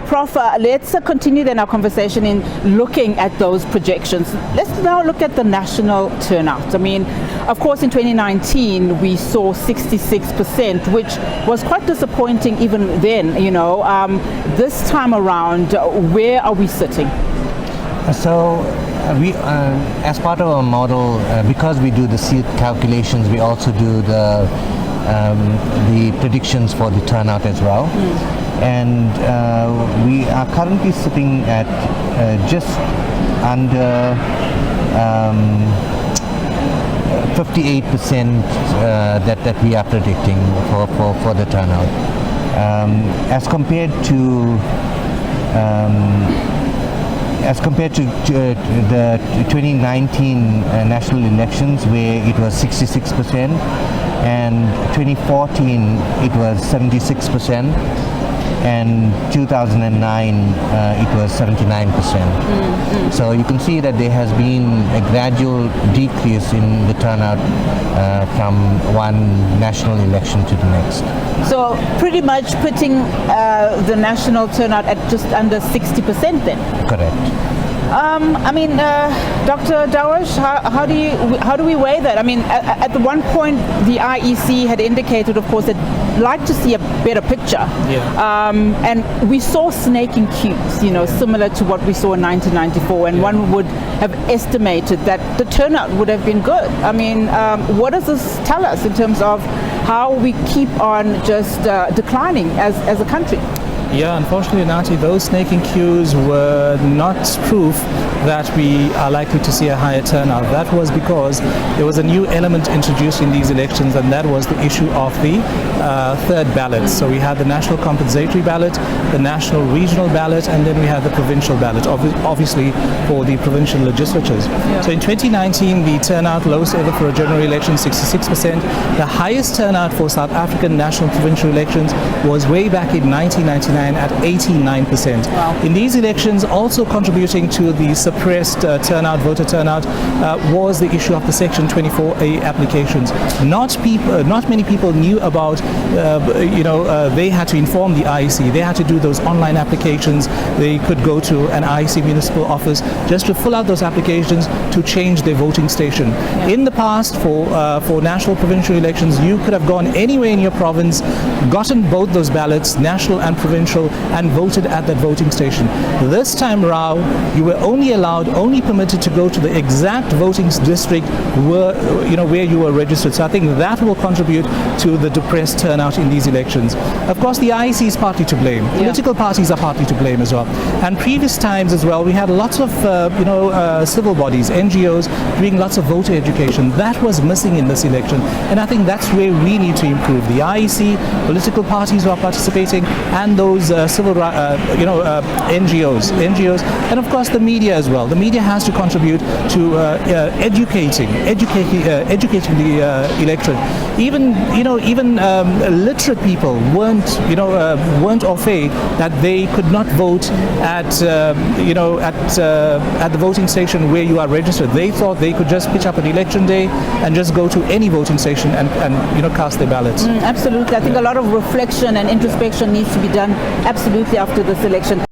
Prof, let's continue then our conversation in looking at those projections. Let's now look at the national turnout. I mean, of course, in 2019, we saw 66%, which was quite disappointing even then, you know. This time around, where are we sitting? So we, as part of our model, because we do the seat calculations, we also do the predictions for the turnout as well. And we are currently sitting at just under 58% that we are predicting for the turnout. As compared to the 2019 national elections, where it was 66%, and 2014 it was 76%, and 2009 it was 79%. So you can see that there has been a gradual decrease in the turnout from one national election to the next. So pretty much putting the national turnout at just under 60% then? Correct. I mean, Dr. Dhawraj, how do we weigh that? I mean, at the one point, the IEC had indicated, of course, that like to see a better picture. Yeah. And we saw snaking queues, you know, similar to what we saw in 1994, and one would have estimated that the turnout would have been good. I mean, what does this tell us in terms of how we keep on just declining as a country? Yeah, unfortunately, Nati, those snaking queues were not proof that we are likely to see a higher turnout. That was because there was a new element introduced in these elections, and that was the issue of the third ballot. So we had the national compensatory ballot, the national regional ballot, and then we had the provincial ballot, obviously for the provincial legislatures. Yeah. So in 2019, the turnout, lowest ever for a general election, 66%. The highest turnout for South African national provincial elections was way back in 1999 at 89%. Wow. In these elections, also contributing to the suppressed voter turnout, was the issue of the Section 24A applications. Not many people knew about, they had to inform the IEC. They had to do those online applications. They could go to an IEC municipal office just to fill out those applications to change their voting station. Yeah. In the past, for national provincial elections, you could have gone anywhere in your province, gotten both those ballots, national and provincial, and voted at that voting station. This time round, you were only permitted to go to the exact voting district where you were registered. So I think that will contribute to the depressed turnout in these elections. Of course, the IEC is partly to blame. Yeah. Political parties are partly to blame as well. And previous times as well, we had lots of civil bodies, NGOs, doing lots of voter education. That was missing in this election, and I think that's where we need to improve. The IEC, political parties who are participating, and those civil NGOs, and of course the media as well. The media has to contribute to educating the electorate. Even literate people weren't au fait that they could not vote at the voting station where you are registered. They thought they could just pitch up an election day and just go to any voting station and cast their ballots. Absolutely. I think a lot of reflection and introspection needs to be done absolutely after this election.